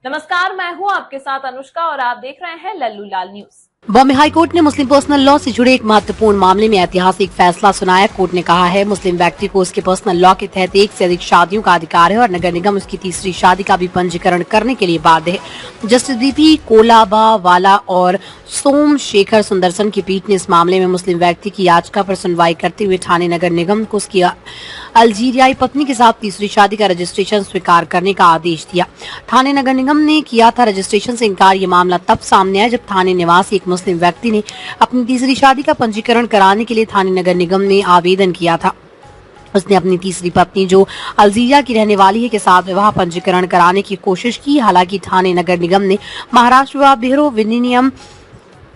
नमस्कार, मैं हूं आपके साथ अनुष्का और आप देख रहे हैं लल्लू लाल न्यूज। बॉम्बे हाईकोर्ट ने मुस्लिम पर्सनल लॉ से जुड़े एक महत्वपूर्ण मामले में ऐतिहासिक फैसला सुनाया। कोर्ट ने कहा है मुस्लिम व्यक्ति को उसके पर्सनल लॉ के तहत एक से अधिक शादियों का अधिकार है और नगर निगम उसकी तीसरी शादी का भी पंजीकरण करने के लिए बाध्य है। जस्टिस बीपी कोलाबावाला और सोमशेखर सुंदरसन की पीठ ने इस मामले में मुस्लिम व्यक्ति की याचिका पर सुनवाई करते हुए ठाणे नगर निगम को उसकी अल्जीरियाई पत्नी के साथ तीसरी शादी का रजिस्ट्रेशन स्वीकार करने का आदेश दिया। ठाणे नगर निगम ने किया था रजिस्ट्रेशन से इनकार। ये मामला तब सामने आया जब ठाणे निवासी एक मुस्लिम व्यक्ति ने अपनी तीसरी शादी का पंजीकरण कराने के लिए ठाणे नगर निगम में आवेदन किया था। उसने अपनी तीसरी पत्नी जो अल्जीरिया की रहने वाली है के साथ विवाह पंजीकरण कराने की कोशिश की। हालांकि ठाणे नगर निगम ने महाराष्ट्र विवाह ब्यूरो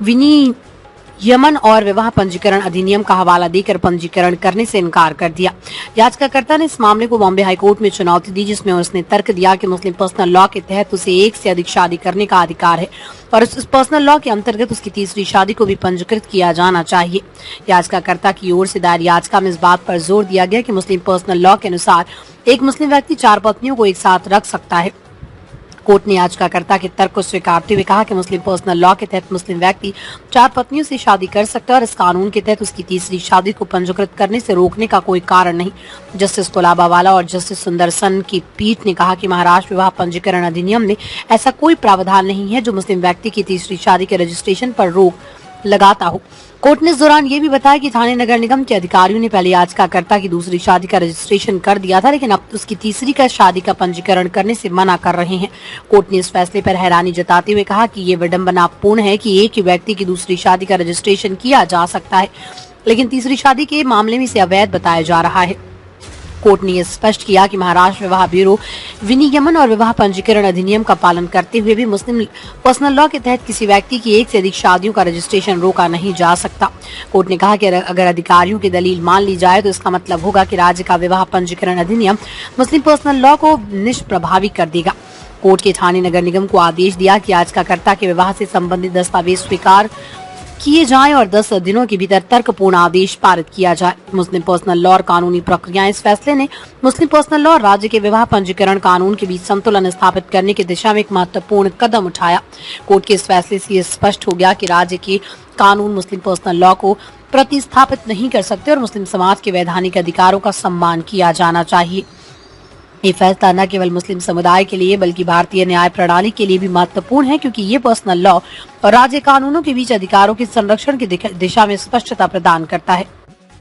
विनियमन और विवाह पंजीकरण अधिनियम का हवाला देकर पंजीकरण करने से इनकार कर दिया। याचिकाकर्ता ने इस मामले को बॉम्बे हाईकोर्ट में चुनौती दी, जिसमें उसने तर्क दिया कि मुस्लिम पर्सनल लॉ के तहत उसे एक से अधिक शादी करने का अधिकार है और इस पर्सनल लॉ के अंतर्गत उसकी तीसरी शादी को भी पंजीकृत किया जाना चाहिए। याचिकाकर्ता की ओर से दायर याचिका में इस बात पर जोर दिया गया कि मुस्लिम पर्सनल लॉ के अनुसार एक मुस्लिम व्यक्ति 4 पत्नियों को एक साथ रख सकता है। कोर्ट ने याचिकाकर्ता के तर्क को स्वीकारते हुए कहा कि मुस्लिम पर्सनल लॉ के तहत मुस्लिम व्यक्ति 4 पत्नियों से शादी कर सकता है और इस कानून के तहत उसकी तीसरी शादी को पंजीकृत करने से रोकने का कोई कारण नहीं। जस्टिस कोलाबावाला और जस्टिस सुंदरसन की पीठ ने कहा कि महाराष्ट्र विवाह पंजीकरण अधिनियम में ऐसा कोई प्रावधान नहीं है जो मुस्लिम व्यक्ति की तीसरी शादी के रजिस्ट्रेशन पर रोक लगाता हो। कोर्ट ने इस दौरान ये भी बताया कि ठाणे नगर निगम के अधिकारियों ने पहले याचिकाकर्ता की दूसरी शादी का रजिस्ट्रेशन कर दिया था, लेकिन अब उसकी तीसरी का शादी का पंजीकरण करने से मना कर रहे हैं। कोर्ट ने इस फैसले पर हैरानी जताते हुए कहा कि ये विडंबनापूर्ण है कि एक ही व्यक्ति की दूसरी शादी का रजिस्ट्रेशन किया जा सकता है, लेकिन तीसरी शादी के मामले में इसे अवैध बताया जा रहा है। कोर्ट ने यह स्पष्ट किया कि महाराष्ट्र विवाह ब्यूरो विनियमन और विवाह पंजीकरण अधिनियम का पालन करते हुए भी मुस्लिम पर्सनल लॉ के तहत किसी व्यक्ति की एक से अधिक शादियों का रजिस्ट्रेशन रोका नहीं जा सकता। कोर्ट ने कहा कि अगर अधिकारियों की दलील मान ली जाए तो इसका मतलब होगा कि राज्य का विवाह पंजीकरण अधिनियम मुस्लिम पर्सनल लॉ को निष्प्रभावी कर देगा। कोर्ट के ठाणे नगर निगम को आदेश दिया कि याचिकाकर्ता के विवाह से संबंधित दस्तावेज स्वीकार किए जाएं और 10 दिनों के भीतर तर्कपूर्ण आदेश पारित किया जाए। मुस्लिम पर्सनल लॉ और कानूनी प्रक्रियाएं इस फैसले ने मुस्लिम पर्सनल लॉ और राज्य के विवाह पंजीकरण कानून के बीच संतुलन स्थापित करने की दिशा में एक महत्वपूर्ण कदम उठाया। कोर्ट के इस फैसले से यह स्पष्ट हो गया कि राज्य के कानून मुस्लिम पर्सनल लॉ को प्रतिस्थापित नहीं कर सकते और मुस्लिम समाज के वैधानिक अधिकारों का सम्मान किया जाना चाहिए। ये फैसला न केवल मुस्लिम समुदाय के लिए बल्कि भारतीय न्याय प्रणाली के लिए भी महत्वपूर्ण है, क्योंकि ये पर्सनल लॉ और राज्य कानूनों के बीच अधिकारों के संरक्षण की दिशा में स्पष्टता प्रदान करता है।